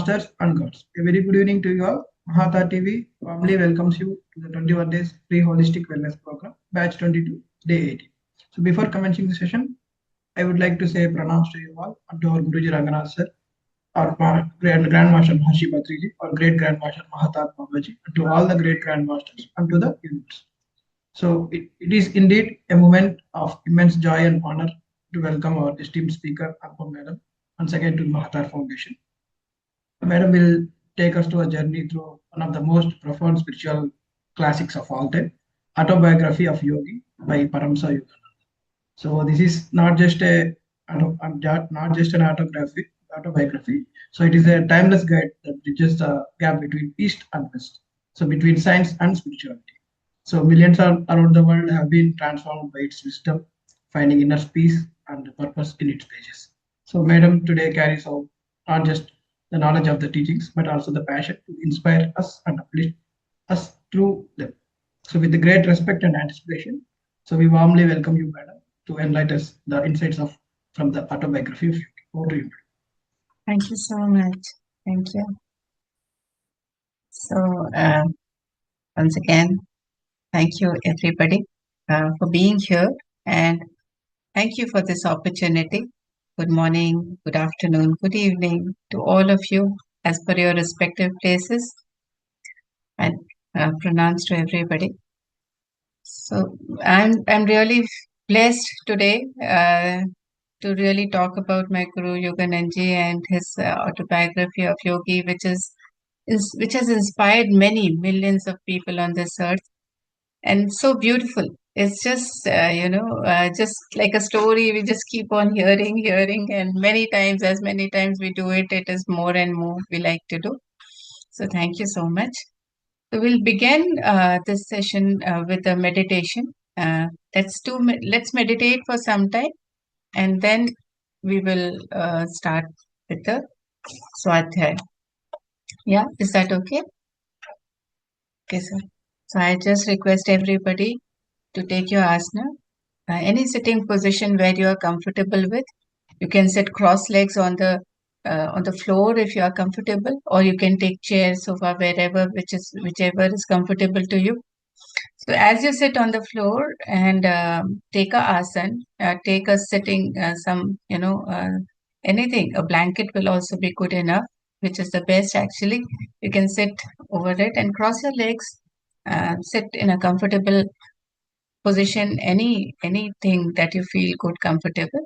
Masters and Gods. A very good evening to you all. Mahavatar TV warmly welcomes you to the 21 days free holistic wellness program, batch 22, day 18. So before commencing the session, I would like to say pranams to you all and to our Guruji Ranganath sir, our Grandmaster Maharshi Patriji, our great Grandmaster Mahavatar Babaji, and to all the great Grandmasters and to the universe. So it is indeed a moment of immense joy and honor to welcome our esteemed speaker, Anupam Madam, once again to Mahavatar Foundation. Madam will take us to a journey through one of the most profound spiritual classics of all time, Autobiography of Yogi by Paramsa Yogananda. So this is not just not just an autobiography. So it is a timeless guide that bridges the gap between East and West. So between science and spirituality. So millions around the world have been transformed by its wisdom, finding inner peace and purpose in its pages. So Madam today carries out not just the knowledge of the teachings, but also the passion to inspire us and uplift us through them. So with the great respect and anticipation, so we warmly welcome you, Madam, to enlighten us the insights of from the autobiography of Yogi. Over to you, Madam. Thank you so much. Thank you. So, once again, thank you everybody for being here, and thank you for this opportunity. Good morning, good afternoon, good evening to all of you as per your respective places, and pronouns to everybody. So I'm really blessed today to really talk about my Guru Yogananji and his autobiography of Yogi, which has inspired many millions of people on this earth, and so beautiful. It's just just like a story. We just keep on hearing, and as many times we do it, it is more and more we like to do. So thank you so much. So we'll begin this session with a meditation. Let's meditate for some time, and then we will start with the Swadhyay. Yeah, is that okay? Okay, sir. So I just request everybody to take your asana, any sitting position where you are comfortable with. You can sit cross legs on the floor if you are comfortable, or you can take chair, sofa, whichever is comfortable to you. So as you sit on the floor and take a asana, take a sitting, anything. A blanket will also be good enough, which is the best actually. You can sit over it and cross your legs, sit in a comfortable position, anything that you feel good, comfortable.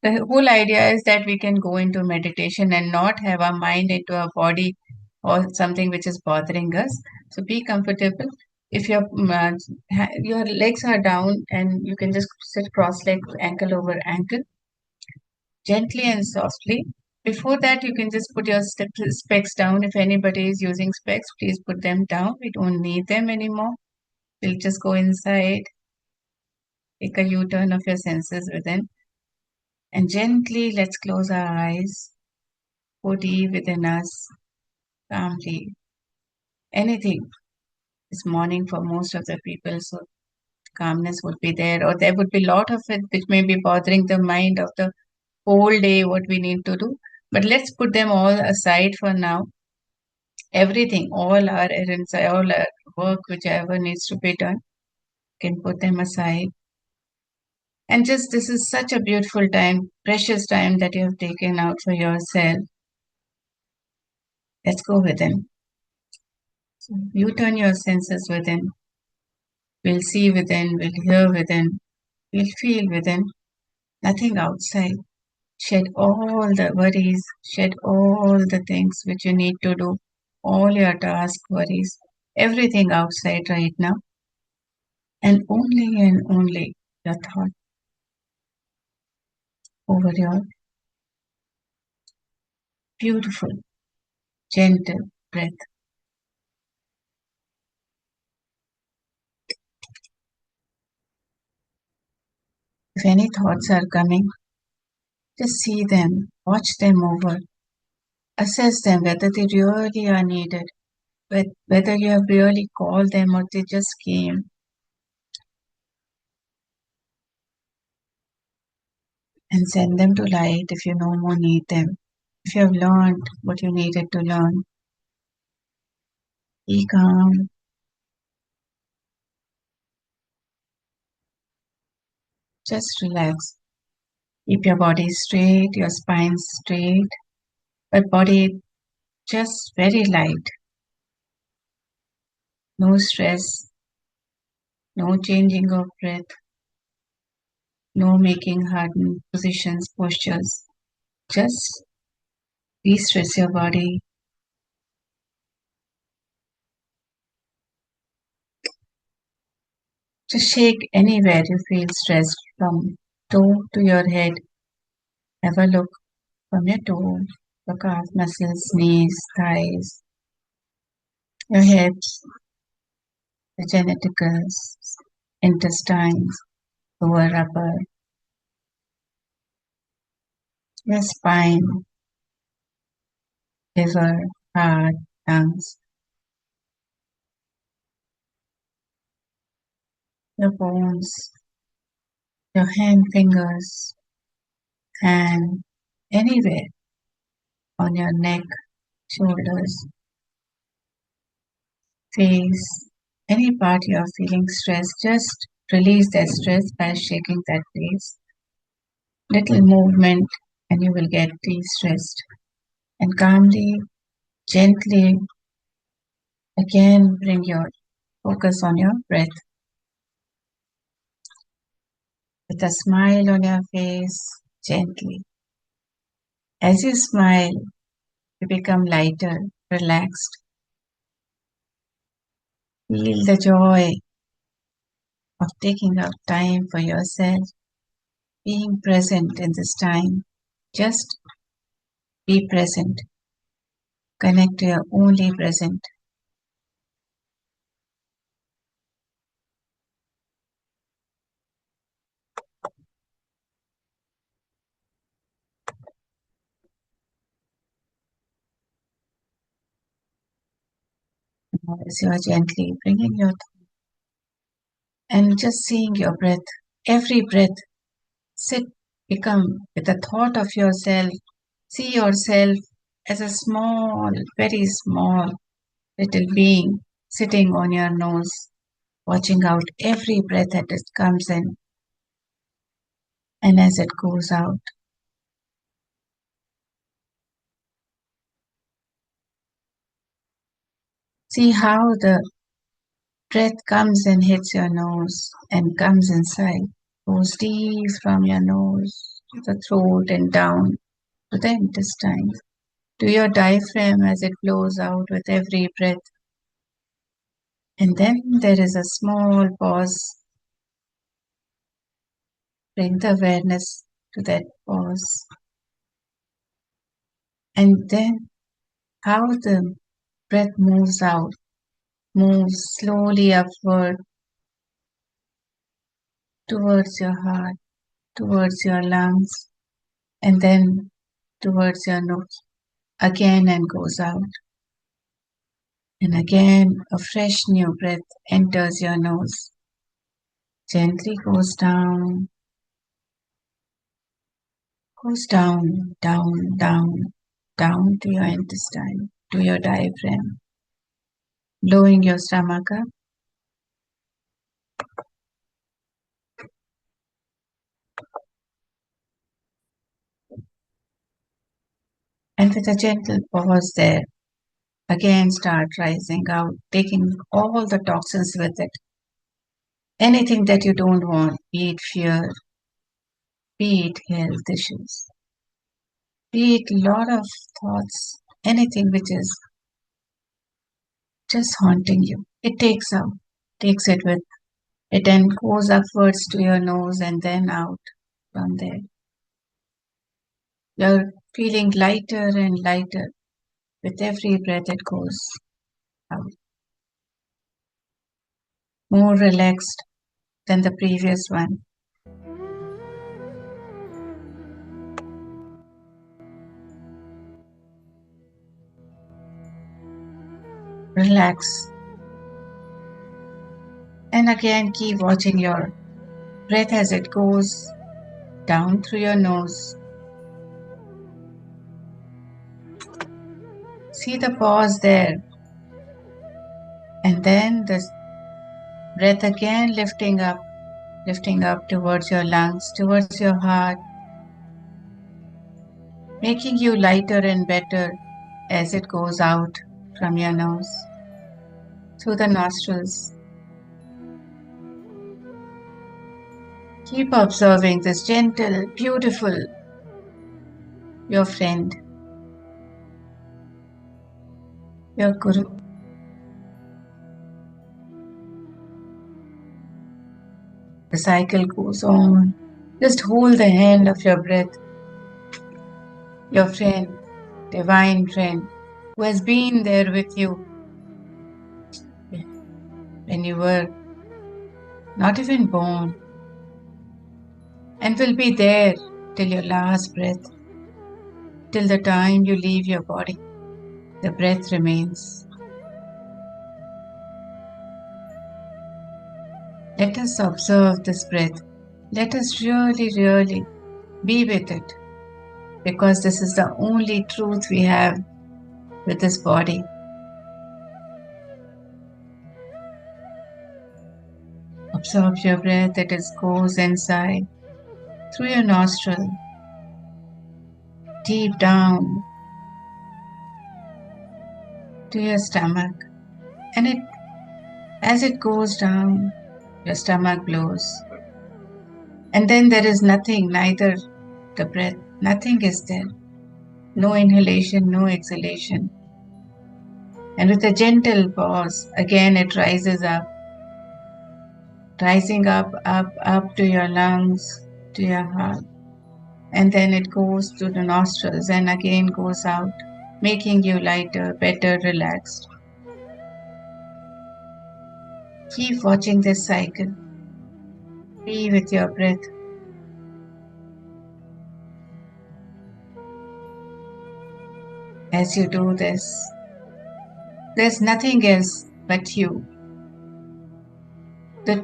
The whole idea is that we can go into meditation and not have our mind into our body or something which is bothering us. So be comfortable. If your legs are down, and you can just sit cross legged, ankle over ankle, gently and softly. Before that, you can just put your specs down. If anybody is using specs, please put them down. We don't need them anymore. We'll just go inside, take a U-turn of your senses within, and gently let's close our eyes. Go deep within us, calmly. Anything is morning for most of the people, so calmness would be there, or there would be a lot of it which may be bothering the mind of the whole day, what we need to do. But let's put them all aside for now. Everything, all our errands, all our work, whichever needs to be done, can put them aside. And just this is such a beautiful time, precious time that you have taken out for yourself. Let's go within. So you turn your senses within. We'll see within, we'll hear within, we'll feel within. Nothing outside. Shed all the worries, shed all the things which you need to do, all your task worries, everything outside right now. And only your thought over your beautiful, gentle breath. If any thoughts are coming, just see them, watch them over, assess them whether they really are needed, whether you have really called them or they just came. And send them to light if you no more need them. If you have learned what you needed to learn, be calm. Just relax. Keep your body straight, your spine straight, but body just very light. No stress, no changing of breath, no making hardened positions, postures. Just de-stress your body. Just shake anywhere you feel stressed from toe to your head. Have a look from your toe, your calf muscles, knees, thighs, your hips, the genitals, intestines, lower upper, your spine, liver, heart, lungs, your bones, your hand fingers, and anywhere on your neck, shoulders, face, any part you are feeling stress, just release that stress by shaking that face. Little movement and you will get de-stressed. And calmly, gently, again bring your focus on your breath. With a smile on your face, gently. As you smile, you become lighter, relaxed. Feel the joy of taking out time for yourself, being present in this time. Just be present. Connect to your only present. As you are gently bringing your and just seeing your breath, every breath, sit, become with the thought of yourself. See yourself as a small, very small little being sitting on your nose, watching out every breath that it comes in and as it goes out. See how the breath comes and hits your nose and comes inside, goes deep from your nose to the throat and down to the intestines, to your diaphragm as it blows out with every breath. And then there is a small pause. Bring the awareness to that pause. And then how the breath moves out, moves slowly upward towards your heart, towards your lungs, and then towards your nose again and goes out. And again, a fresh new breath enters your nose, gently goes down, down, down, down to your intestine, to your diaphragm, blowing your stomach up. And with a gentle pause there, again start rising out, taking all the toxins with it. Anything that you don't want, be it fear, be it health issues, be it lot of thoughts, anything which is just haunting you. It takes it with it and goes upwards to your nose and then out from there. You're feeling lighter and lighter with every breath it goes out. More relaxed than the previous one. Relax. And again, keep watching your breath as it goes down through your nose, See the pause there. And then the breath again lifting up towards your lungs, towards your heart, making you lighter and better as it goes out from your nose, through the nostrils. Keep observing this gentle, beautiful, your friend, your Guru. The cycle goes on. Just hold the hand of your breath, your friend, divine friend, who has been there with you when you were not even born, and will be there till your last breath, till the time you leave your body. The breath remains. Let us observe this breath. Let us really, really be with it, because this is the only truth we have with this body. Observe your breath, it goes inside, through your nostril, deep down to your stomach, and as it goes down, your stomach blows. And then there is nothing, neither the breath, nothing is there. No inhalation, no exhalation. And with a gentle pause, again it rises up, rising up to your lungs, to your heart. And then it goes to the nostrils and again goes out, making you lighter, better, relaxed. Keep watching this cycle. Be with your breath. As you do this, there's nothing else but you. Your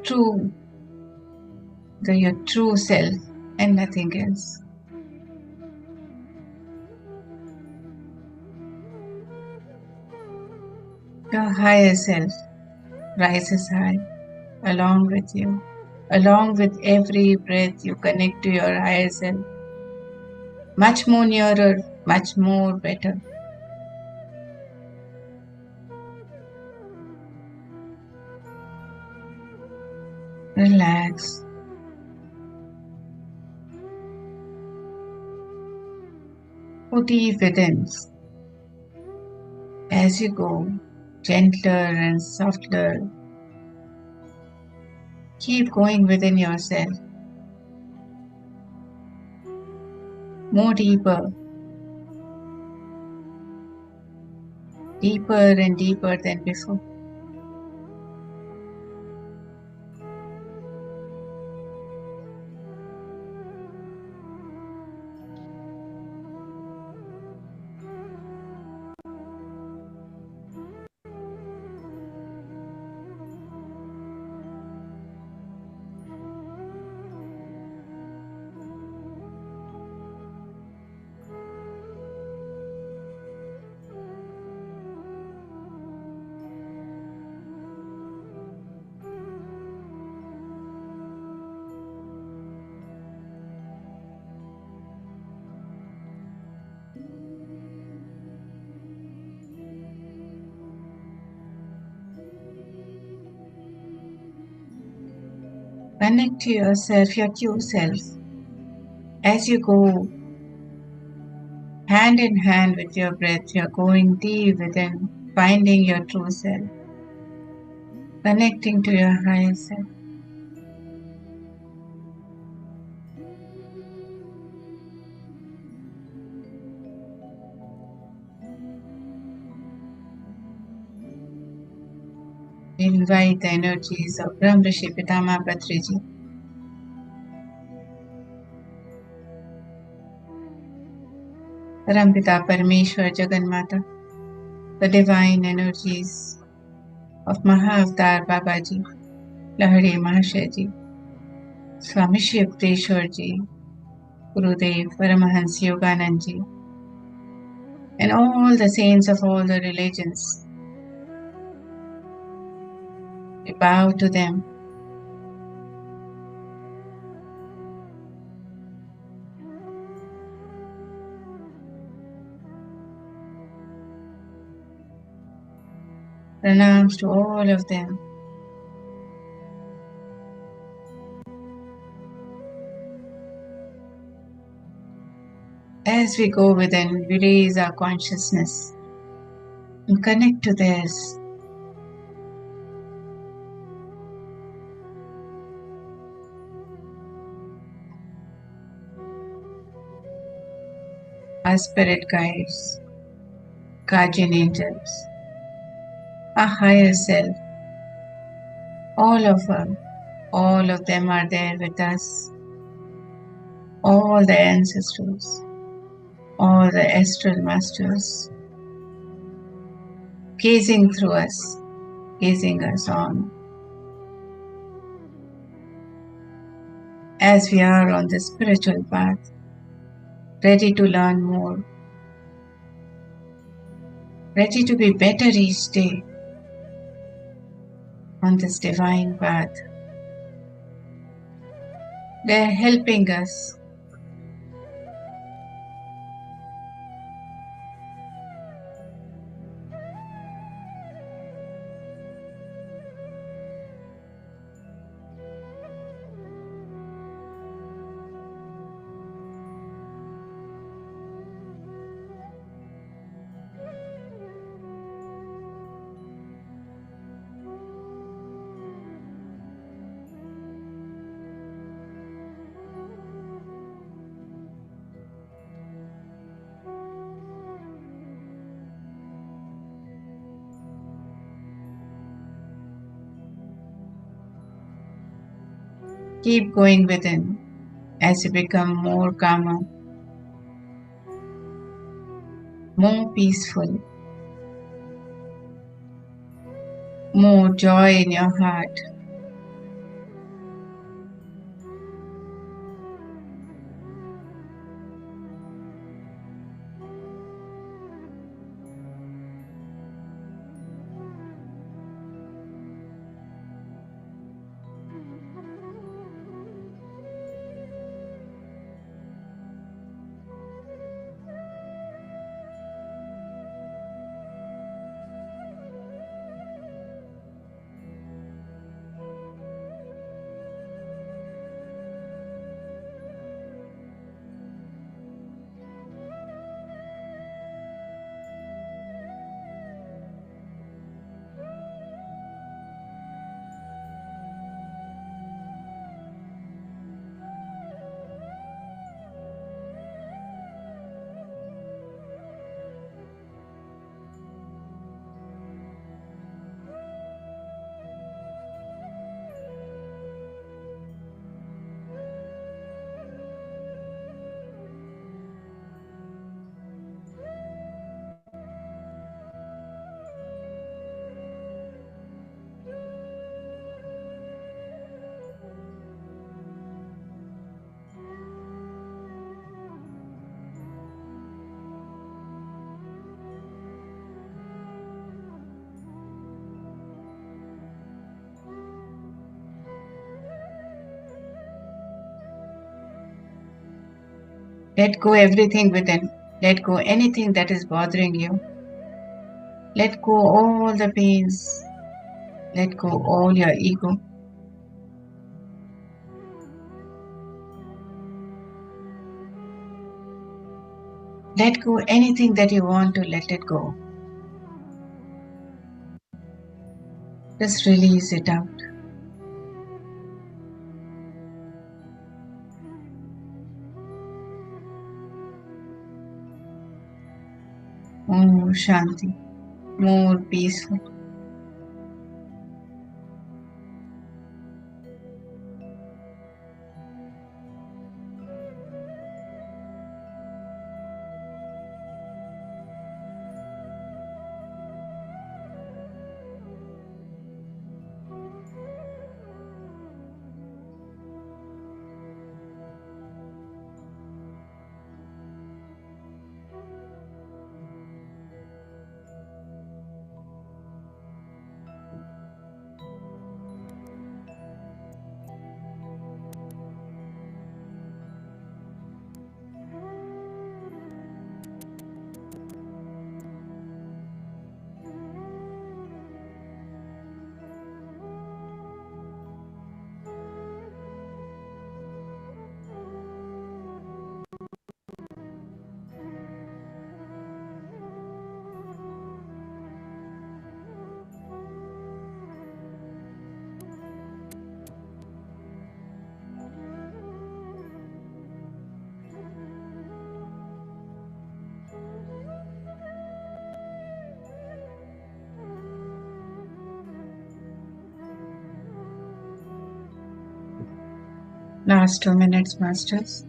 true self, and nothing else. Your higher self rises high along with you. Along with every breath, you connect to your higher self. Much more nearer, much more better. Relax. Go deep within. As you go, gentler and softer. Keep going within yourself. More deeper. Deeper and deeper than before. Connect to yourself, your true self. As you go hand in hand with your breath, you're going deep within, finding your true self. Connecting to your higher self. We invite the energies of Brahma Rishi Pitama Patriji, Parampita Parameshwar Jagannatha, the divine energies of Mahavatar Babaji, Lahari Mahashaji, Swami Shri Yukteswarji, Gurudev Paramahansa Yoganandji, and all the saints of all the religions. We bow to them. Pranams to all of them. As we go within, we raise our consciousness and connect to theirs. Our spirit guides, guardian angels, our higher self, all of them are there with us. All the ancestors, all the astral masters, gazing through us, gazing us on. As we are on the spiritual path, ready to learn more, ready to be better each day on this divine path. They're helping us. Keep going within as you become more calmer, more peaceful, more joy in your heart. Let go everything within. Let go anything that is bothering you. Let go all the pains. Let go all your ego. Let go anything that you want to let it go. Just release it out. More Shanti, more peaceful. Last 2 minutes, masters.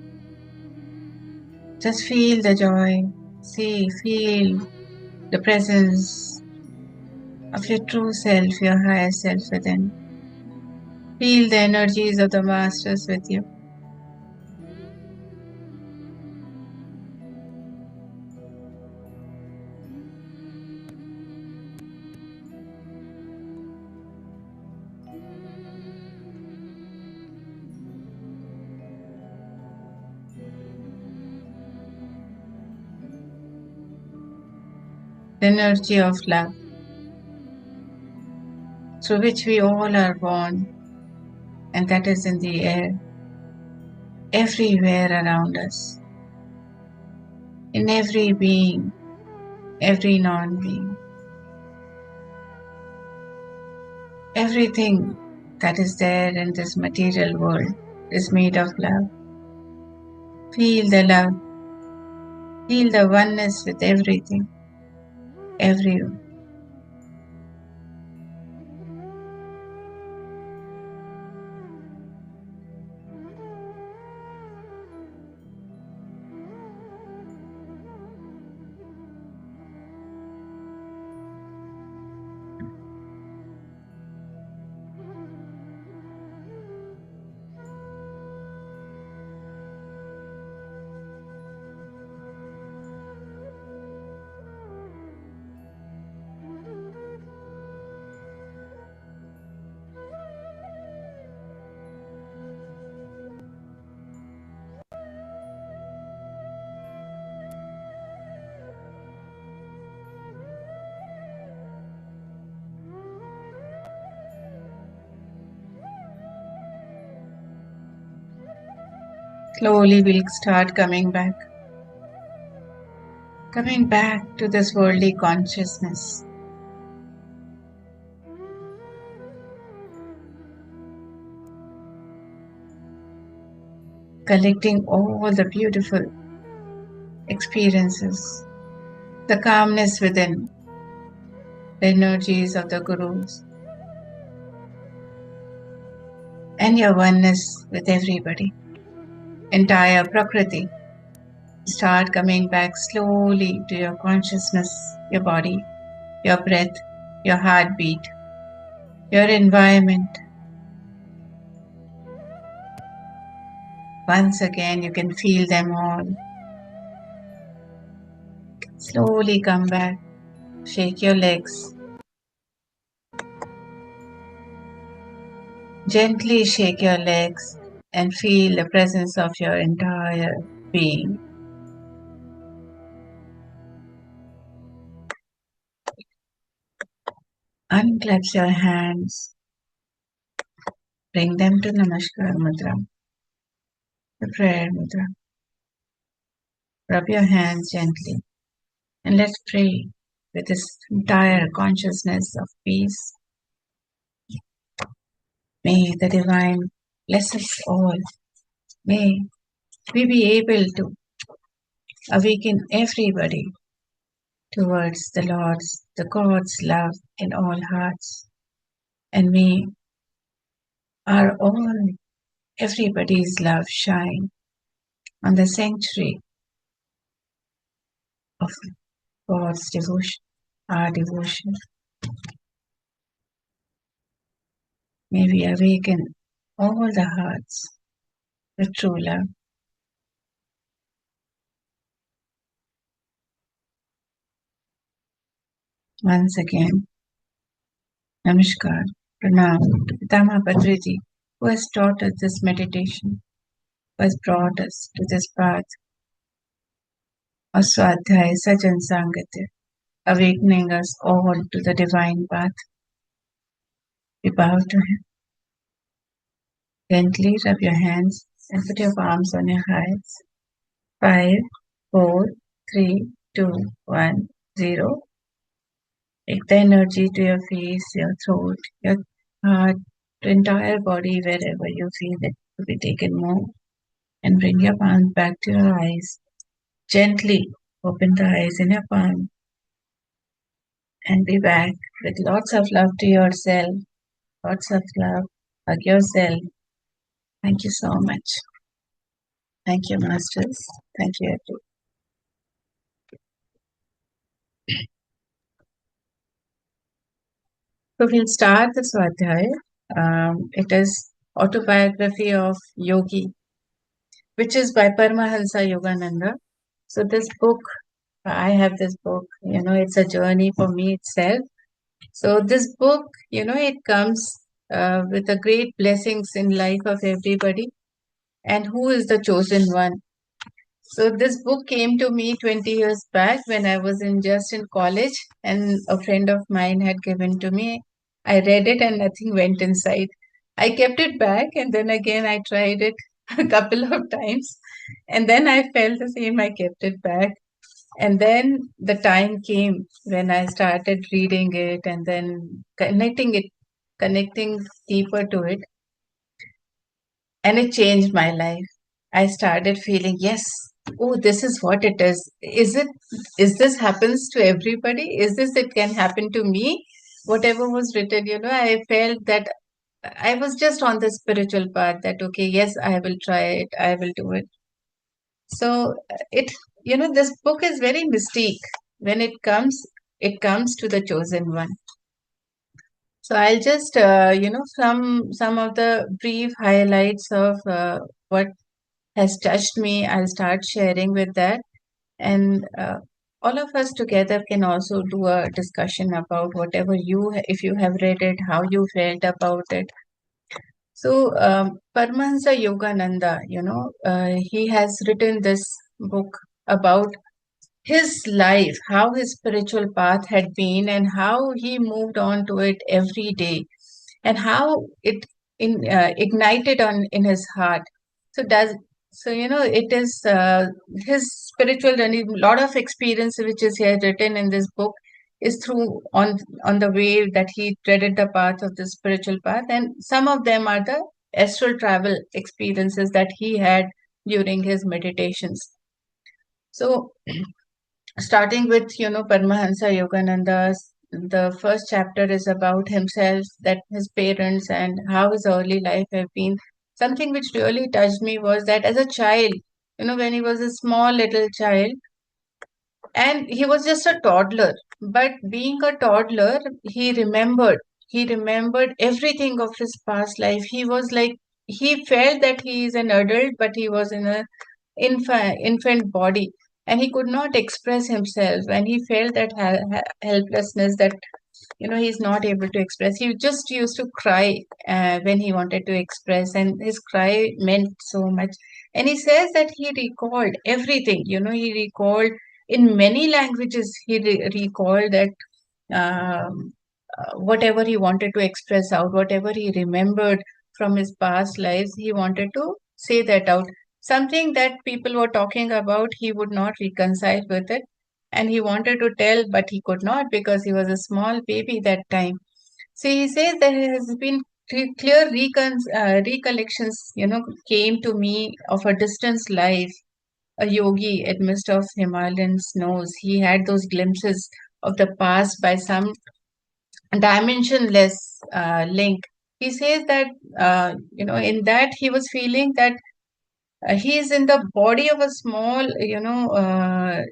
Just feel the joy. Feel the presence of your true self, your higher self within. Feel the energies of the masters with you. The energy of love through which we all are born, and that is in the air, everywhere around us, in every being, every non-being. Everything that is there in this material world is made of love. Feel the love. Feel the oneness with everything, everyone. Slowly we'll start coming back to this worldly consciousness. Collecting all the beautiful experiences, the calmness within, the energies of the gurus, and your oneness with everybody, entire Prakriti. Start coming back slowly to your consciousness, your body, your breath, your heartbeat, your environment. Once again, you can feel them all. Slowly come back, shake your legs. Gently shake your legs and feel the presence of your entire being. Unclench your hands. Bring them to Namaskar Mudra, the prayer mudra. Rub your hands gently and let's pray with this entire consciousness of peace. May the divine bless us all. May we be able to awaken everybody towards the God's love in all hearts. And may everybody's love shine on the sanctuary of God's devotion, our devotion. May we awaken all the hearts with true love. Once again, Namaskar, Pranam to Pitama Padriji, who has taught us this meditation, who has brought us to this path of Swadhyaya Sajan Sangatya, awakening us all to the divine path. We bow to him. Gently rub your hands and put your palms on your hearts. 5, 4, 3, 2, 1, 0. Take the energy to your face, your throat, your heart, the entire body, wherever you feel it to be taken more. And bring your palms back to your eyes. Gently open the eyes in your palm. And be back with lots of love to yourself. Lots of love. Hug yourself. Thank you so much. Thank you, masters. Thank you, everyone. So we'll start the Swadhyaya. It is autobiography of Yogi, which is by Paramahansa Yogananda. So this book, I have this book, it's a journey for me itself. So this book, it comes with a great blessings in life of everybody. And who is the chosen one? So this book came to me 20 years back when I was just in college, and a friend of mine had given to me. I read it and nothing went inside. I kept it back and then again I tried it a couple of times, and then I felt the same. I kept it back, and then the time came when I started reading it and then connecting deeper to it, and it changed my life. I started feeling, yes, oh, this is what it is. Is this happens to everybody? Is this it can happen to me? Whatever was written, I felt that I was just on the spiritual path that, okay, yes, I will try it, I will do it. So this book is very mystique. When it comes to the chosen one. So I'll just, from some of the brief highlights of what has touched me, I'll start sharing with that. And all of us together can also do a discussion about whatever if you have read it, how you felt about it. So, Paramahansa Yogananda, he has written this book about his life, how his spiritual path had been, and how he moved on to it every day, and how it ignited on in his heart. So does so it is his spiritual journey. A lot of experience which is here written in this book is through on the way that he treaded the path of the spiritual path, and some of them are the astral travel experiences that he had during his meditations. So starting with Paramahansa Yogananda, the first chapter is about himself, that his parents and how his early life have been. Something which really touched me was that as a child, when he was a small little child, and he was just a toddler, but being a toddler, he remembered everything of his past life. He was like, he felt that he is an adult, but he was in a infant body, and he could not express himself, and he felt that helplessness, that he's not able to express. He just used to cry when he wanted to express, and his cry meant so much. And he says that he recalled everything. He recalled in many languages. He recalled that whatever he wanted to express out, whatever he remembered from his past lives, he wanted to say that out. Something that people were talking about, he would not reconcile with it. And he wanted to tell, but he could not because he was a small baby that time. So he says there has been clear recollections, came to me of a distant life, a yogi amidst of Himalayan snows. He had those glimpses of the past by some dimensionless link. He says that, in that he was feeling that he is in the body of a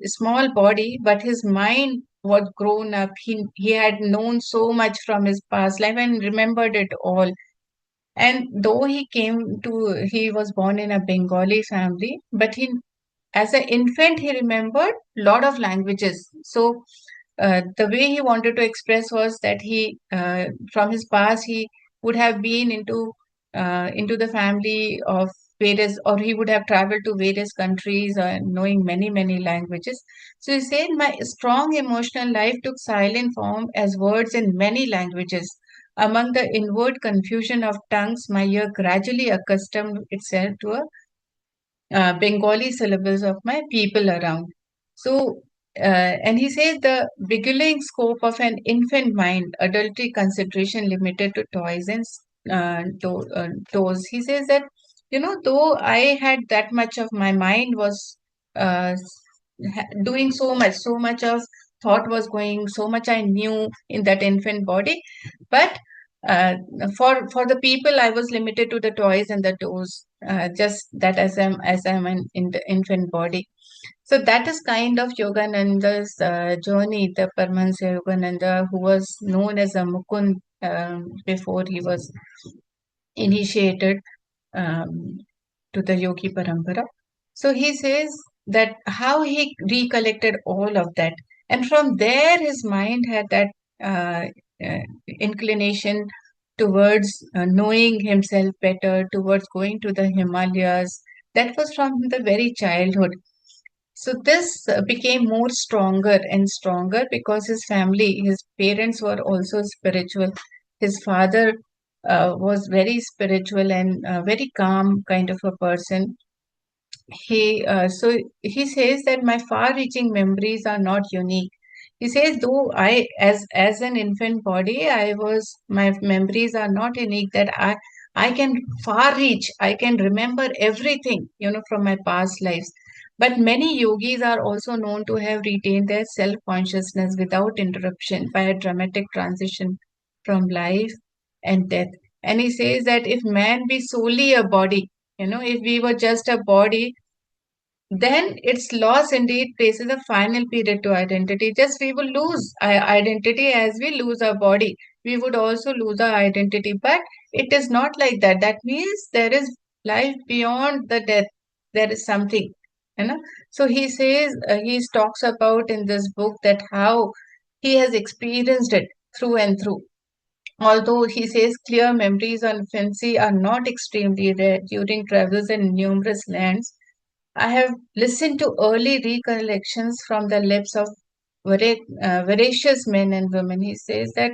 small body, but his mind was grown up. He had known so much from his past life and remembered it all. And though he was born in a Bengali family, but as an infant, he remembered lot of languages. So the way he wanted to express was that from his past, he would have been into the family of various, or he would have traveled to various countries, knowing many, many languages. So he said, my strong emotional life took silent form as words in many languages. Among the inward confusion of tongues, my ear gradually accustomed itself to a Bengali syllables of my people around. So, and he says the beguiling scope of an infant mind, adultery consideration limited to toys and toes. He says that, though I had that much of my mind was doing so much of thought was going, so much I knew in that infant body, but uh, for the people, I was limited to the toys and the toes, just that as I'm in the infant body. So that is kind of Yogananda's journey, the Paramahansa Yogananda, who was known as a Mukund before he was initiated to the Yogi Parampara. So he says that how he recollected all of that. And from there, his mind had that uh, inclination towards knowing himself better, towards going to the Himalayas. That was from the very childhood. So this became more stronger and stronger because his family, his parents were also spiritual. His father was very spiritual and very calm kind of a person. He says that my far-reaching memories are not unique. He says though I as an infant body I was my memories are not unique, that I can far reach, I can remember everything, from my past lives. But many yogis are also known to have retained their self-consciousness without interruption by a dramatic transition from life and death. And he says that if man be solely a body, if we were just a body, then its loss indeed places a final period to identity. Just we will lose our identity as we lose our body. We would also lose our identity, but it is not like that. That means there is life beyond the death. There is something, you know. So he says, he talks about in this book that how he has experienced it through and through. Although he says clear memories on fancy are not extremely rare during travels in numerous lands, I have listened to early recollections from the lips of veracious men and women. He says that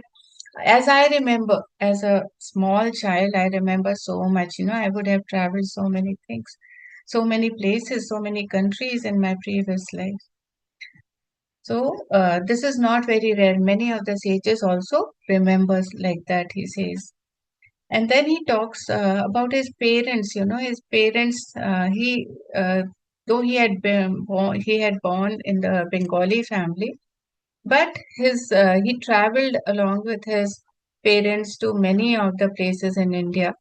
as I remember, as a small child, I remember so much. I would have traveled so many things, so many places, so many countries in my previous life. So this is not very rare. Many of the sages also remembers like that, he says. And then he talks about his parents. His parents. Though he had born in the Bengali family, but he traveled along with his parents to many of the places in India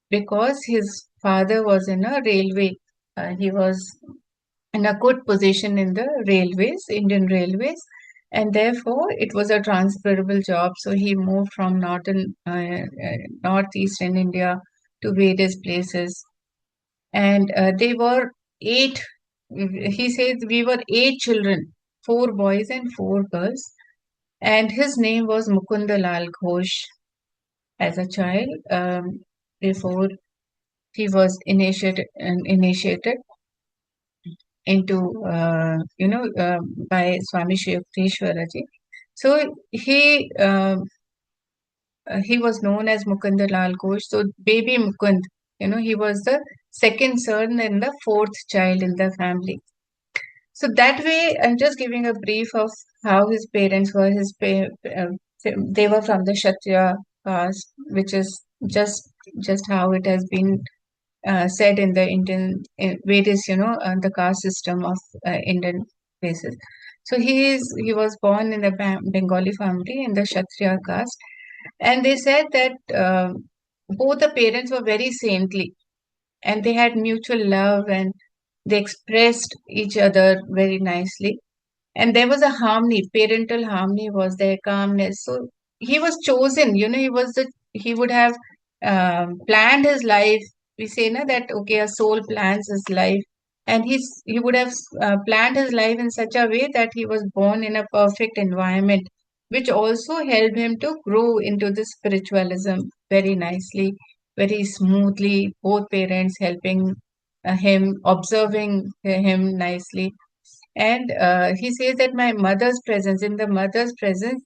because his father was in a railway. He was in a good position in the railways, Indian railways, and therefore it was a transferable job. So he moved from northeastern India to various places, and they were eight. He says we were eight children, four boys and four girls, and his name was Mukundalal Ghosh as a child. Before he was initiated into by Swami Shri Yukteswara ji. So he was known as Mukund Lal Ghosh. So baby Mukund, he was the second son and the fourth child in the family. So that way, I'm just giving a brief of how his parents were. They were from the Kshatriya caste, which is just how it has been said in the in various, the caste system of Indian places. So he was born in the Bengali family in the Kshatriya caste, and they said that both the parents were very saintly, and they had mutual love, and they expressed each other very nicely, and there was a harmony, parental harmony was there, calmness. So he was chosen, he would have planned his life. We say na, that okay, a soul plans his life, and he would have planned his life in such a way that he was born in a perfect environment, which also helped him to grow into the spiritualism very nicely, very smoothly, both parents helping him, observing him nicely. And he says that in the mother's presence,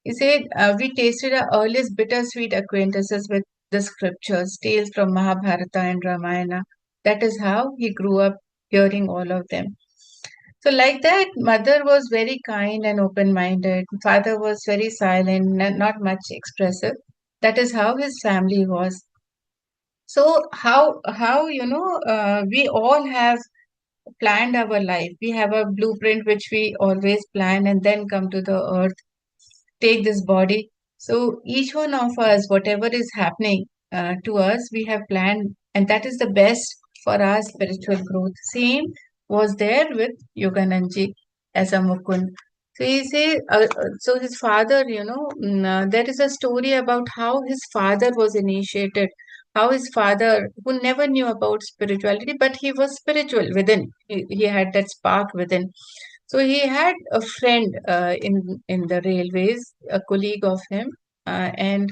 he said, we tasted our earliest bittersweet acquaintances with the scriptures, tales from Mahabharata and Ramayana. That is how he grew up hearing all of them. So, like that, mother was very kind and open minded. Father was very silent, not much expressive. That is how his family was. So, how we all have planned our life. We have a blueprint which we always plan and then come to the earth, take this body. So each one of us, whatever is happening to us, we have planned, and that is the best for our spiritual growth. Same was there with Yogananji as a Mukund. So he say, so his father, there is a story about how his father was initiated, how his father, who never knew about spirituality, but he was spiritual within. He had that spark within. So he had a friend in the railways, a colleague of him, and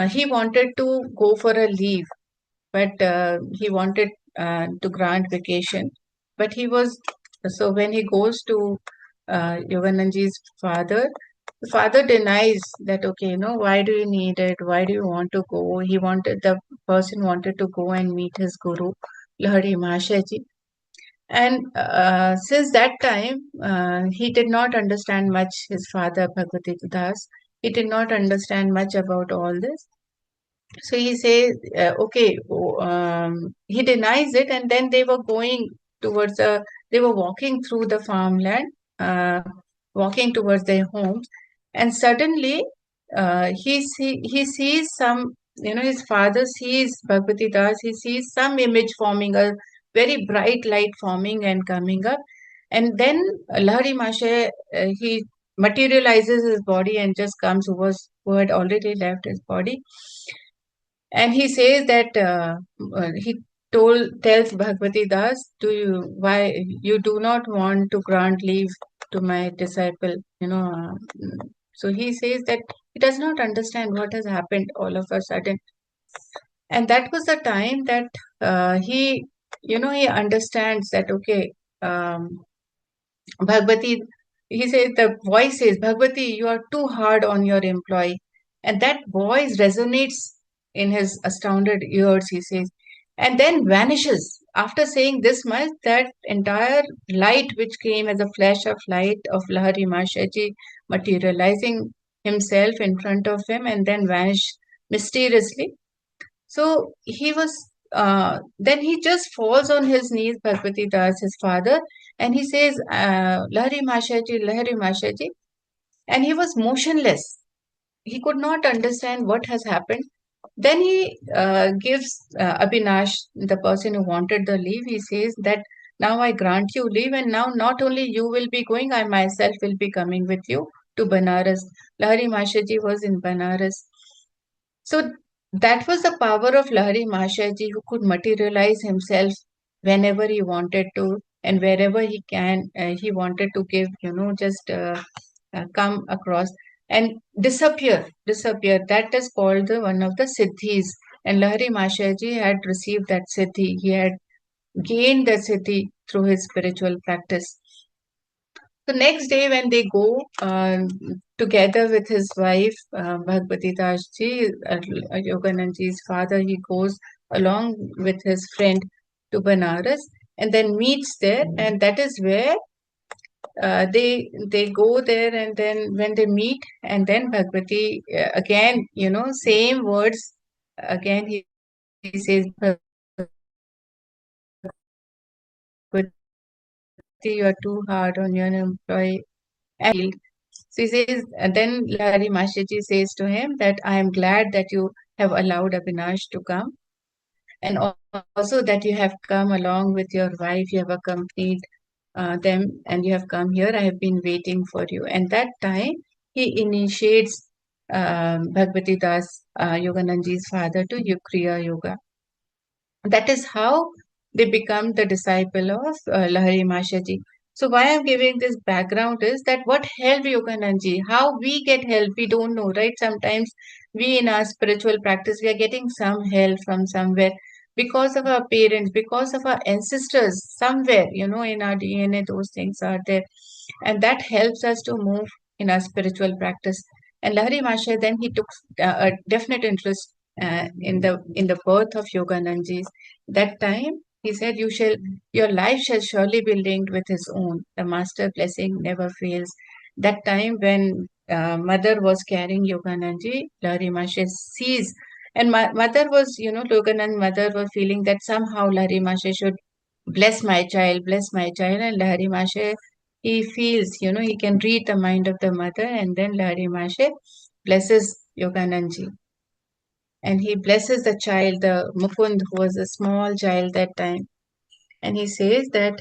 he wanted to go for a leave, but he wanted to grant vacation. But he was so when he goes to Yogananji's father, the father denies that. Okay, why do you need it? Why do you want to go? The person wanted to go and meet his guru, Lahari Mahashaji. And since that time, he did not understand much, his father, Bhagavati Das. He did not understand much about all this. So he says, okay, he denies it. And then they were going towards they were walking through the farmland, uh, walking towards their homes. And suddenly, he sees some, his father sees Bhagavati Das, he sees some image forming, a very bright light forming and coming up. And then Lahari Mashe, he materializes his body and just comes, who had already left his body. And he says that he tells Bhagavati Das, why you do not want to grant leave to my disciple, so he says that he does not understand what has happened all of a sudden. And that was the time that he understands that, okay, Bhagavati, he says, the voice says, Bhagavati, you are too hard on your employee. And that voice resonates in his astounded ears, he says, and then vanishes. After saying this much, that entire light which came as a flash of light of Lahari Mashaji materializing himself in front of him and then vanished mysteriously. So then he just falls on his knees, Bhagavati Das, his father, and he says, Lahari Mashaji, and he was motionless. He could not understand what has happened. Then he gives Abhinash, the person who wanted the leave, he says that now I grant you leave, and now not only you will be going, I myself will be coming with you to Banaras. Lahari Mashaji was in Banaras. So that was the power of Lahari Mahashaji, who could materialize himself whenever he wanted to and wherever he can. He wanted to give, just come across and disappear. That is called one of the siddhis. And Lahari Mahashaji had received that siddhi. He had gained the siddhi through his spiritual practice. The next day, when they go together with his wife, Bhagavati Das ji, Yogananji's father, he goes along with his friend to Banaras and then meets there, and that is where they go there, and then when they meet, and then Bhagavati again, same words again. He says, Bhagavati, you are too hard on your employee. And so he says, and then Lahari Mashaji says to him that I am glad that you have allowed Abhinash to come, and also that you have come along with your wife, you have accompanied them, and you have come here. I have been waiting for you. And that time he initiates Bhagavati Das, Yogananji's father, to Kriya Yoga. That is how they become the disciple of Lahari Mashaji. So why I'm giving this background is that what helped Yogananji, how we get help, we don't know, right? Sometimes we in our spiritual practice, we are getting some help from somewhere because of our parents, because of our ancestors, somewhere, in our DNA, those things are there. And that helps us to move in our spiritual practice. And Lahari Masha, then he took a definite interest in the birth of Yogananji's. That time he said, your life shall surely be linked with his own. The master blessing never fails. That time when mother was carrying Yogananji, Lahari Masha sees, and mother was, Yoganand mother was feeling that somehow Lahari Masha should bless my child, and Lahari Masha, he feels, he can read the mind of the mother, and then Lahari Masha, blesses Yogananji. And he blesses the child, the Mukund, who was a small child that time. And he says that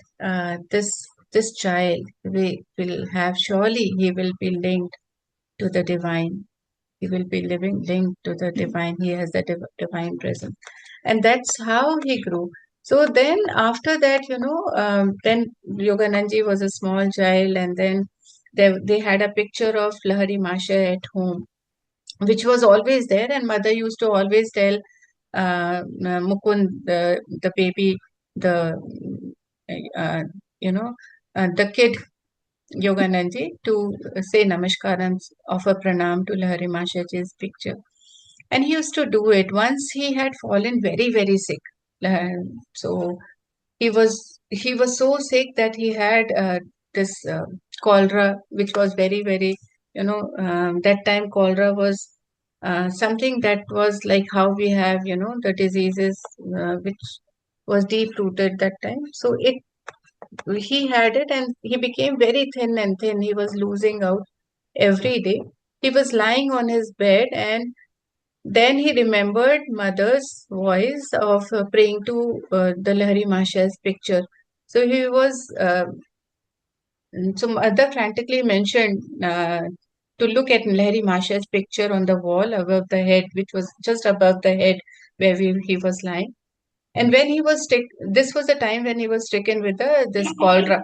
this child will have, surely he will be linked to the divine. He will be living linked to the divine. He has the divine presence. And that's how he grew. So then after that, then Yogananji was a small child, and then they had a picture of Lahari Masha at home, which was always there. And mother used to always tell Mukund, the baby, the uh, you know the kid Yogananji, to say namaskaram, offer pranam to Lahari Mashaji's picture. And he used to do it. Once he had fallen very, very sick. So he was so sick that he had this cholera, which was very, very, that time cholera was something that was like how we have, the diseases which was deep rooted that time. So he had it, and he became very thin and thin. He was losing out every day. He was lying on his bed, and then he remembered mother's voice of praying to the Lahari Masha's picture. So so mother frantically mentioned to look at Lahari Masha's picture on the wall above the head, which was just above the head where he was lying. And when he was this was the time when he was stricken with this cholera.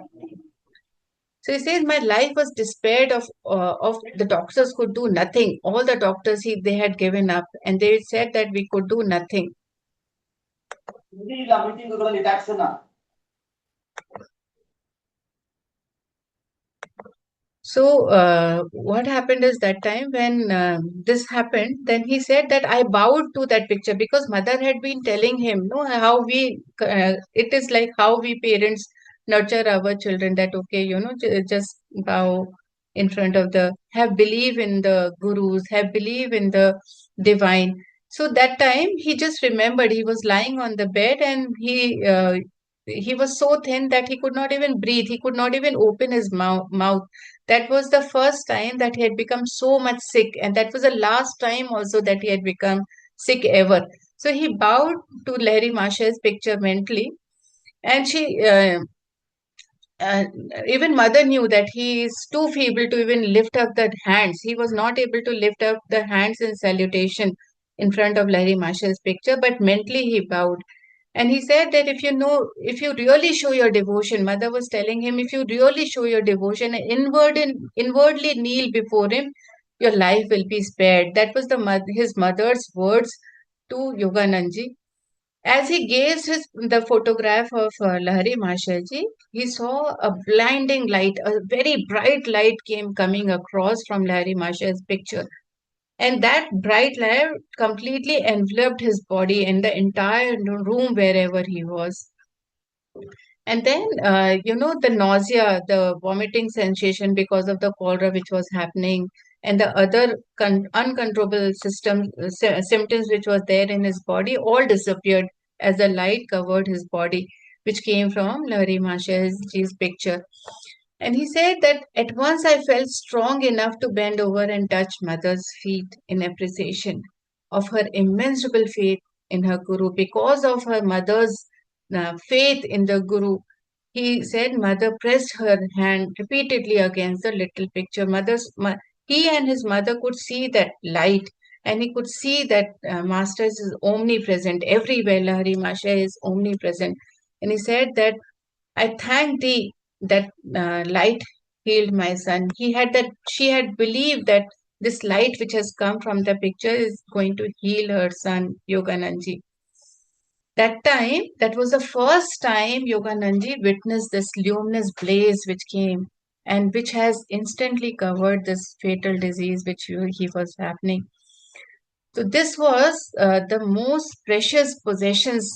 So he says, my life was despaired of the doctors could do nothing. All the doctors they had given up, and they said that we could do nothing. So what happened is that time when this happened, then he said that I bowed to that picture, because mother had been telling him, no, how it is like how we parents nurture our children, that okay, just bow in front of have believe in the gurus, have believe in the divine. So that time he just remembered he was lying on the bed, and he was so thin that he could not even breathe. He could not even open his mouth. That was the first time that he had become so much sick, and that was the last time also that he had become sick ever. So he bowed to Lahari Masha's picture mentally, and uh, even mother knew that he is too feeble to even lift up the hands. He was not able to lift up the hands in salutation in front of Lahari Masha's picture, but mentally he bowed. And he said that if you really show your devotion, mother was telling him, if you really show your devotion and inwardly kneel before him, your life will be spared. That was his mother's words to Yogananji. As he gazed the photograph of Lahari Mashaji, he saw a blinding light, a very bright light came coming across from Lahari Masha's picture. And that bright light completely enveloped his body and the entire room wherever he was. And then, the nausea, the vomiting sensation because of the cholera which was happening, and the other uncontrollable symptoms which was there in his body, all disappeared as the light covered his body, which came from Lahari Mashaji's picture. And he said that at once I felt strong enough to bend over and touch mother's feet in appreciation of her immeasurable faith in her guru. Because of her mother's faith in the guru, he said mother pressed her hand repeatedly against the little picture. He and his mother could see that light, and he could see that master is omnipresent everywhere. Lahari Masha is omnipresent. And he said that I thank thee that light healed my son. She had believed that this light which has come from the picture is going to heal her son, Yogananji. That was the first time Yogananji witnessed this luminous blaze which came and which has instantly covered this fatal disease which he was happening. So this was the most precious possessions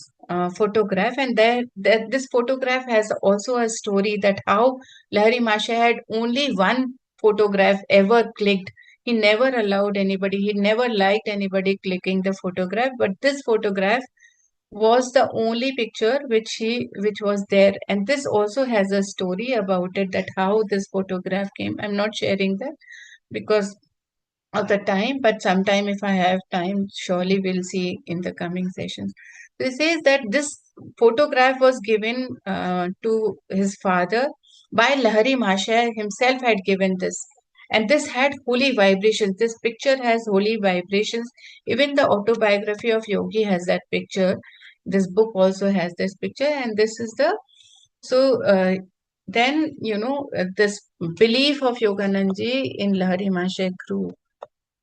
photograph, and that this photograph has also a story that how Lahari Masha had only one photograph ever clicked. He never allowed anybody, he never liked anybody clicking the photograph, but this photograph was the only picture which was there. And this also has a story about it, that how this photograph came. I'm not sharing that because of the time, but sometime if I have time, surely we'll see in the coming sessions. So it says that this photograph was given to his father by Lahari Mahashaya himself had given this. And this had holy vibrations. This picture has holy vibrations. Even the autobiography of Yogi has that picture. This book also has this picture. And this is the so then, this belief of Yogananji in Lahari Mahashaya grew.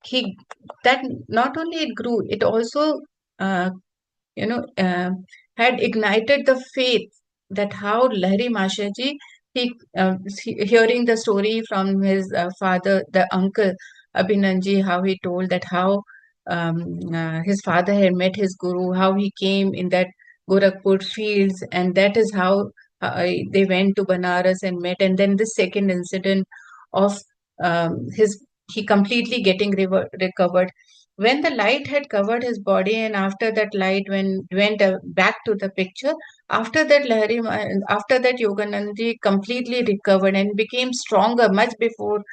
He that not only it grew, it also uh, you know uh, had ignited the faith that how Lahari Mashaji hearing the story from his father, the uncle Abhinanji, how he told that how his father had met his guru, how he came in that Gorakhpur fields, and that is how they went to Banaras and met. And then the second incident of his he completely getting recovered when the light had covered his body, and after that light when went back to the picture, after that Yoganandi completely recovered and became stronger much before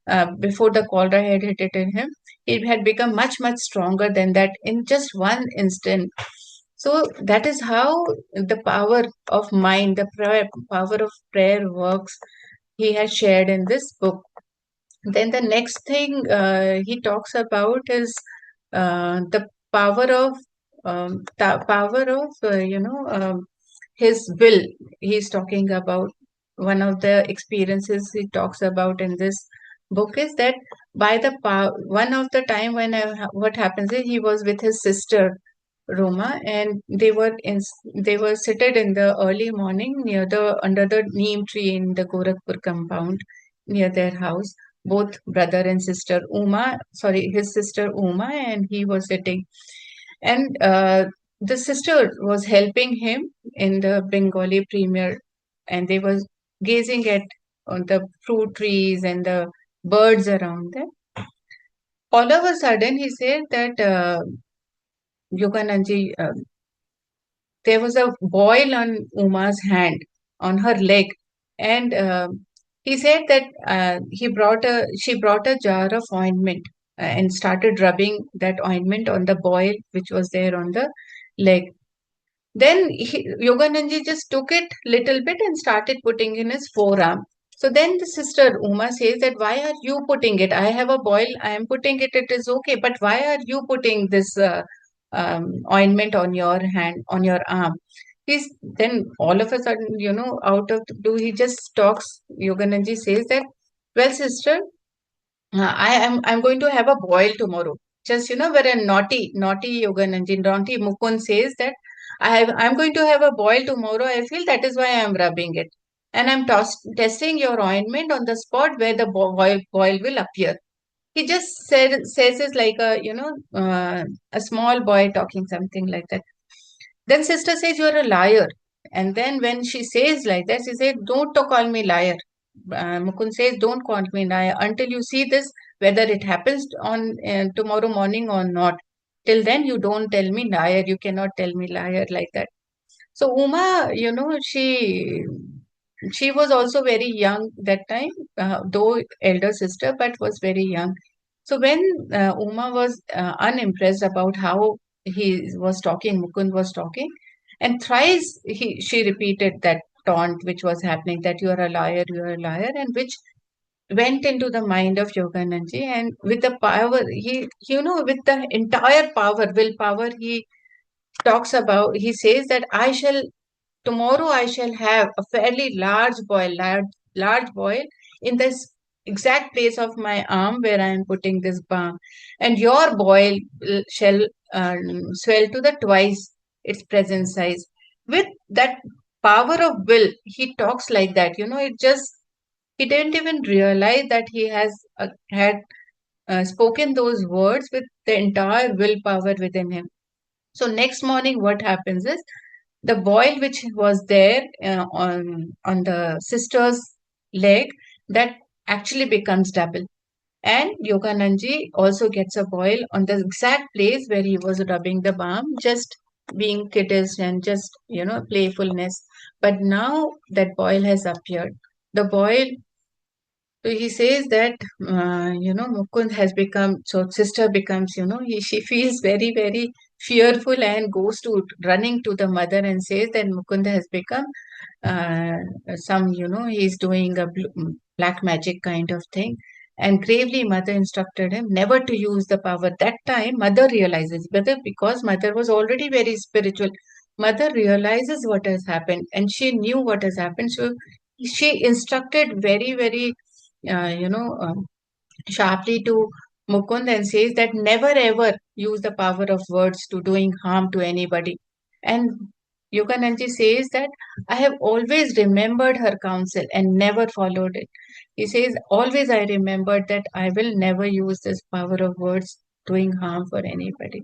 the cholera had hit it in him. He had become much stronger than that in just one instant. So that is how the power of mind, the power of prayer works. He has shared in this book. Then the next thing he talks about is the power of his will. He's talking about one of the experiences he talks about in this book is that by the power, one of the time when what happens is he was with his sister Roma, and they were seated in the early morning near the under the neem tree in the Gorakhpur compound near their house. Both brother and sister his sister Uma, and he was sitting, and the sister was helping him in the Bengali premier, and they was gazing at on the fruit trees and the birds around them. All of a sudden, he said that Yogananji, there was a boil on Uma's hand, on her leg, and he said that she brought a jar of ointment and started rubbing that ointment on the boil which was there on the leg. Then Yogananji just took it little bit and started putting in his forearm. So then the sister Uma says that why are you putting it? I have a boil, I am putting it, it is okay. But why are you putting this ointment on your hand, on your arm? He's then all of a sudden, out of the blue, he just talks. Yogananji says that, well, sister, I'm going to have a boil tomorrow. Just where a naughty Yogananji, naughty Mukund says that I'm going to have a boil tomorrow. I feel that is why I'm rubbing it, and I'm testing your ointment on the spot where the boil will appear. He just says it like a small boy talking something like that. Then sister says you're a liar, and then when she says like that, she said, "Don't call me liar." Mukund says, "Don't call me liar until you see this, whether it happens on tomorrow morning or not. Till then, you don't tell me liar. You cannot tell me liar like that." So Uma, she was also very young that time, though elder sister, but was very young. So when Uma was unimpressed about how he was talking, Mukund was talking, and thrice she repeated that taunt which was happening, that you are a liar, and which went into the mind of Yogananji, and with the power, with the entire willpower, he says that tomorrow I shall have a fairly large boil in this exact place of my arm where I am putting this balm, and your boil shall swell to the twice its present size. With that power of will, he talks like that. He didn't even realize that he had spoken those words with the entire willpower within him. So next morning, what happens is the boil which was there on the sister's leg, that actually becomes double. And Yogananji also gets a boil on the exact place where he was rubbing the balm, just being kiddish and just playfulness. But now that boil has appeared. The boil So he says that, Mukund has become, so sister becomes, she feels very, very fearful and goes to running to the mother and says that Mukund has become uh, he's doing a black magic kind of thing. And gravely, mother instructed him never to use the power. That time, mother realizes, whether because mother was already very spiritual, mother realizes what has happened and she knew what has happened. So she instructed very, very, uh, you know, um, sharply to Mukund and says that never ever use the power of words to doing harm to anybody. And Yogananji says that I have always remembered her counsel and never followed it. He says, always I remembered that I will never use this power of words doing harm for anybody.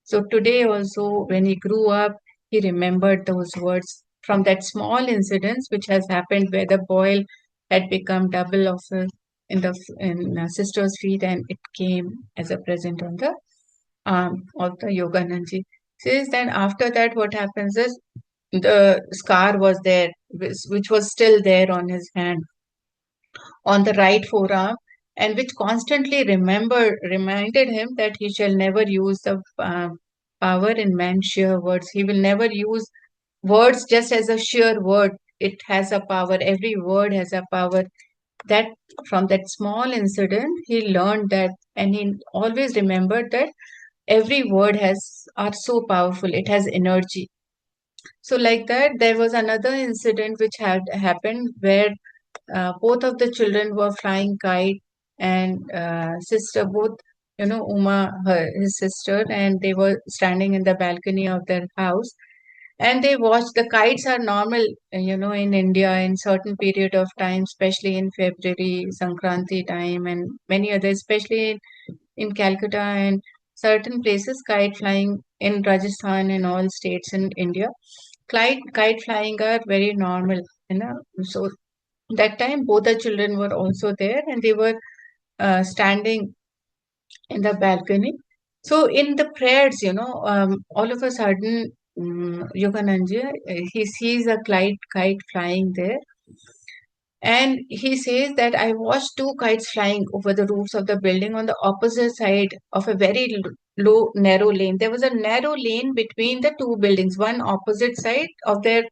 So today also, when he grew up, he remembered those words from that small incident which has happened where the boil had become double of in sister's feet, and it came as a present on the arm of the Yogananji. Says then after that, what happens is the scar was there, which was still there on his hand, on the right forearm, and which constantly reminded him that he shall never use the power in man's sheer words. He will never use words just as a sheer word. It has a power. Every word has a power. That from that small incident, he learned that, and he always remembered that every word are so powerful. It has energy. So like that, there was another incident which had happened where both of the children were flying kite, and sister both, Uma, his sister, and they were standing in the balcony of their house, and they watched. The kites are normal, in India in certain period of time, especially in February, Sankranti time, and many others, especially in Calcutta and certain places, kite flying in Rajasthan and all states in India. Kite flying are very normal, so that time both the children were also there, and they were standing in the balcony. So in the prayers, all of a sudden, Yogananji, he sees a kite flying there, and he says that I watched two kites flying over the roofs of the building on the opposite side of a very low, narrow lane. There was a narrow lane between the two buildings, one opposite side of their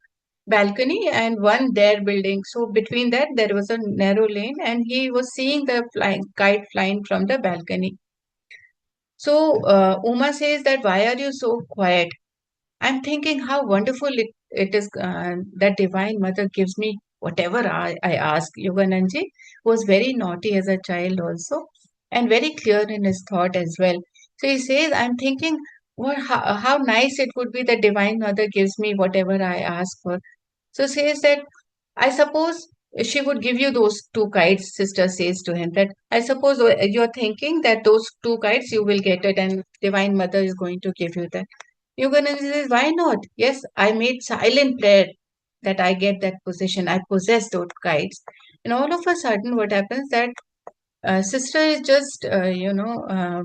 balcony and one their building. So between that, there was a narrow lane, and he was seeing the kite flying from the balcony. So Uma says that, why are you so quiet? I'm thinking how wonderful it is that Divine Mother gives me whatever I ask. Yogananji was very naughty as a child also, and very clear in his thought as well. So he says, I'm thinking, how nice it would be that Divine Mother gives me whatever I ask for. So says that, I suppose she would give you those two kites, sister says to him, that I suppose you're thinking that those two kites you will get it, and Divine Mother is going to give you that. Yogananda says, why not? Yes, I made silent prayer that I get that position. I possess those kites. And all of a sudden, what happens that sister is just,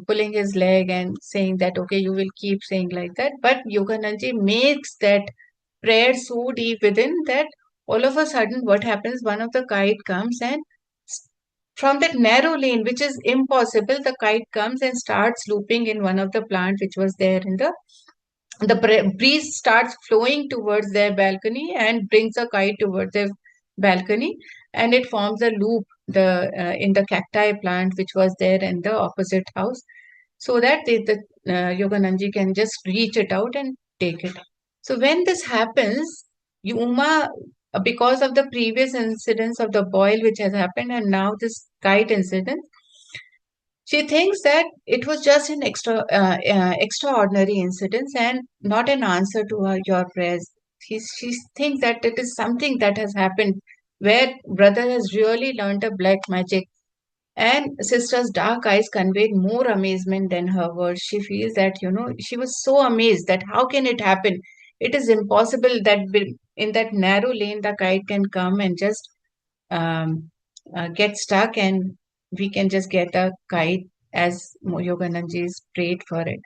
pulling his leg and saying that, okay, you will keep saying like that. But Yogananji makes that prayer so deep within that all of a sudden, what happens? One of the kite comes, and from that narrow lane, which is impossible, the kite comes and starts looping in one of the plants which was there in the breeze starts flowing towards their balcony and brings a kite towards their balcony, and it forms a loop in the cacti plant which was there in the opposite house, so that the Yogananji can just reach it out and take it. So when this happens, Uma, because of the previous incidents of the boil which has happened and now this kite incident, she thinks that it was just an extraordinary incident and not an answer to your prayers. She thinks that it is something that has happened where brother has really learned a black magic. And sister's dark eyes conveyed more amazement than her words. She feels that, she was so amazed that how can it happen? It is impossible that in that narrow lane the kite can come and just um, get stuck, and we can just get a kite as Yogananji's prayed for it.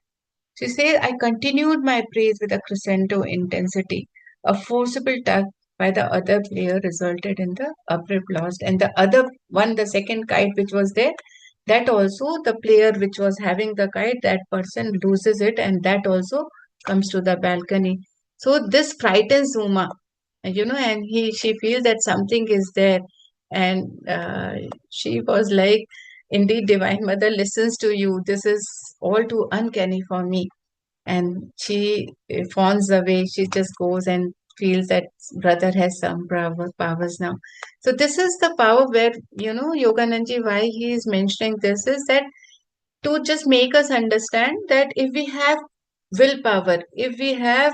She says, I continued my praise with a crescendo intensity. A forcible tug by the other player resulted in the upright lost. And the other one, the second kite which was there, that also the player which was having the kite, that person loses it, and that also comes to the balcony. So this frightens Uma, and she feels that something is there. And she was like, indeed, Divine Mother listens to you. This is all too uncanny for me. And she fawns away. She just goes and feels that brother has some powers now. So this is the power where, Yogananji, why he is mentioning this is that to just make us understand that if we have willpower, if we have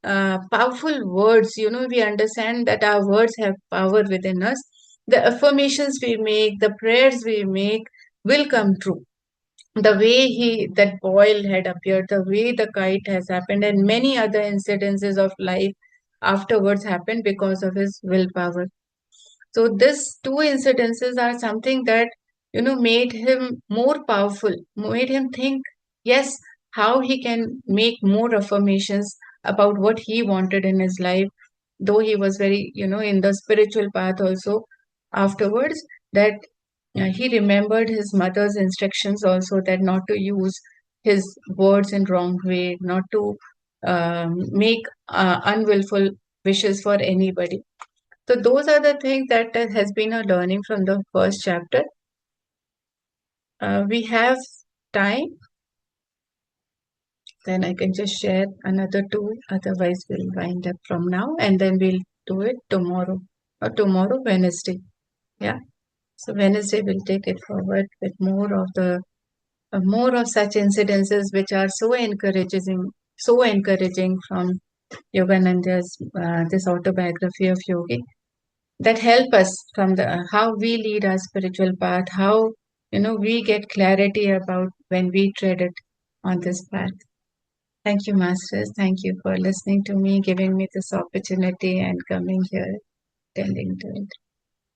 powerful words, we understand that our words have power within us. The affirmations we make, the prayers we make will come true. The way that boil had appeared, the way the kite has happened, and many other incidences of life afterwards happened because of his willpower. So these two incidences are something that made him more powerful, made him think, yes, how he can make more affirmations about what he wanted in his life, though he was very, in the spiritual path also afterwards, that he remembered his mother's instructions also, that not to use his words in wrong way, not to make unwillful wishes for anybody. So those are the things that has been a learning from the first chapter. We have time, then I can just share another two. Otherwise, we'll wind up from now, and then we'll do it tomorrow, or tomorrow, Wednesday. Yeah. So Wednesday we'll take it forward with more of such incidences which are so encouraging from Yogananda's this autobiography of Yogi, that help us from the how we lead our spiritual path, how we get clarity about when we tread it on this path. Thank you, Masters. Thank you for listening to me, giving me this opportunity, and coming here, tending to it.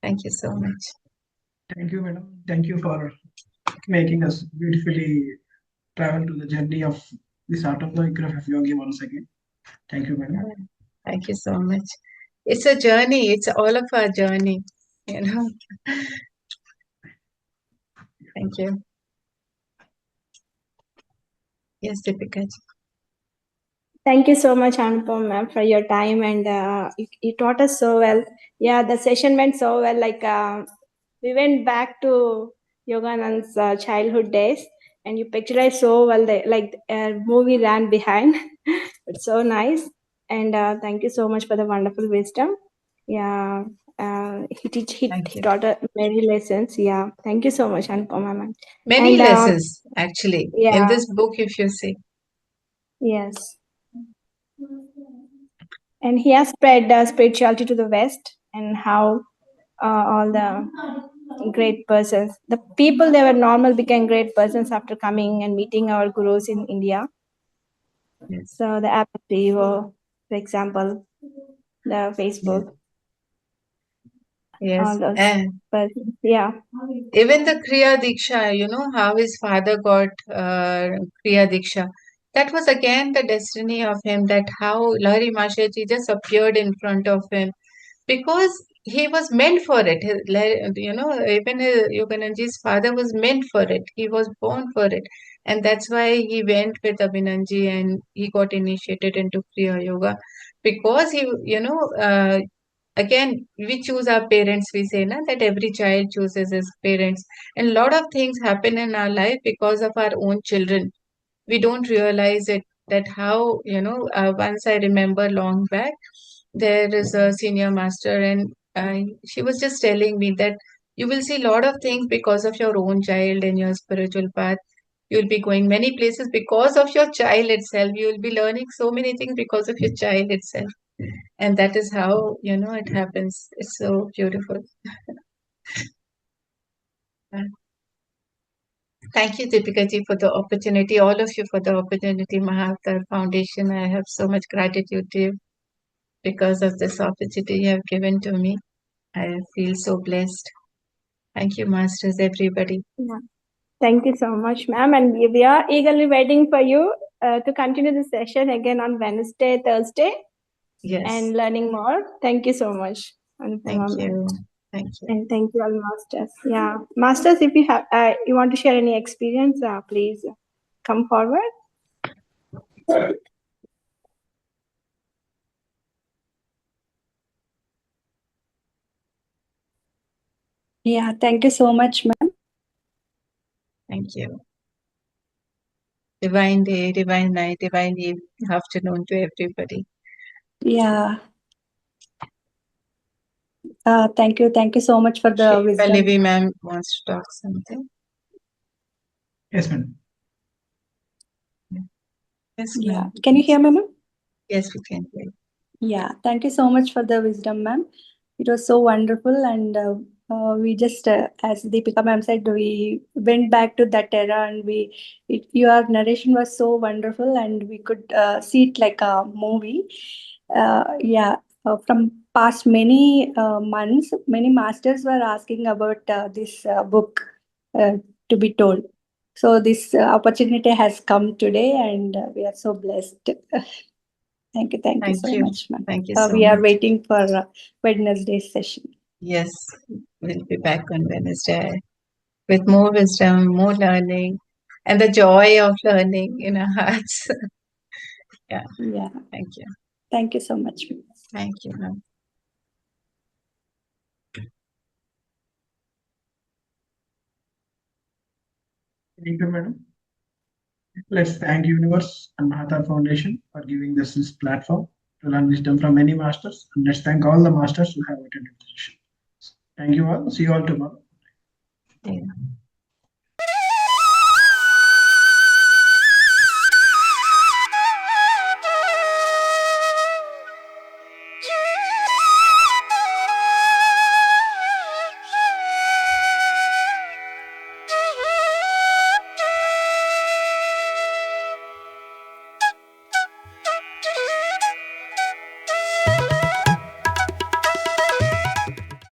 Thank you so much. Thank you, madam. Thank you for making us beautifully travel to the journey of this autobiography of Yogi once again. Thank you, madam. Thank you so much. It's a journey. It's all of our journey, Thank you. Yes, Deepika. Thank you so much, Anupam, ma'am, for your time, and you taught us so well. Yeah, the session went so well. Like we went back to Yoganand's childhood days, and you picturized so well. Like movie ran behind. It's so nice, and thank you so much for the wonderful wisdom. Yeah, he taught us many lessons. Yeah, thank you so much, Anupam, ma'am. Many lessons, actually, in this book, if you see. Yes. And he has spread spirituality to the West, and how all the great persons, the people they were normal became great persons after coming and meeting our gurus in India. Yes. So the Apple Vivo, for example, the Facebook. Yes. All those And persons. Yeah. Even the Kriya Diksha, how his father got Kriya Diksha. That was again the destiny of him, that how Lahari Mashaji just appeared in front of him, because he was meant for it. Even Yogananji's father was meant for it. He was born for it. And that's why he went with Abhinanji and he got initiated into Kriya Yoga, because again, we choose our parents. We say that every child chooses his parents, and a lot of things happen in our life because of our own children. We don't realize it, that how once I remember long back, there is a senior master, and she was just telling me that you will see a lot of things because of your own child and your spiritual path. You'll be going many places because of your child itself. You'll be learning so many things because of your child itself. And that is how it happens. It's so beautiful. Thank you, Deepika ji, for the opportunity. All of you for the opportunity. Mahavatar Foundation, I have so much gratitude to you because of this opportunity you have given to me. I feel so blessed. Thank you, masters, everybody. Yeah. Thank you so much, ma'am. And we are eagerly waiting for you to continue the session again on Wednesday, Thursday. Yes. and learning more. Thank you so much. Thank Anupama, ma'am. you. Thank you. And thank you all masters. Yeah, masters, if you have you want to share any experience, please come forward. Yeah, thank you so much, ma'am. Thank you. Divine day, divine night, divine afternoon to everybody. Yeah. Thank you so much for the wisdom. Pallavi ma'am wants to talk something. Yes, madam. Yes, Yeah. ma'am. Can you hear me, ma'am? Yes, we can hear. Yeah, thank you so much for the wisdom, ma'am. It was so wonderful, and we just, as Deepika ma'am said, we went back to that era, and your narration was so wonderful, and we could see it like a movie. Yeah, from past many months, many masters were asking about this book to be told. So this opportunity has come today, and we are so blessed. Thank you so much, ma'am. Thank you so We are much. waiting for Wednesday's session. Yes, we'll be back on Wednesday with more wisdom, more learning, and the joy of learning in our hearts. Yeah. Yeah. Thank you. Thank you so much, ma'am. Thank you, ma'am. Thank you, madam. Let's thank Universe and Mahavatar Foundation for giving us this platform to learn wisdom from many masters. And let's thank all the masters who have attended the session. Thank you all. See you all tomorrow. Yeah.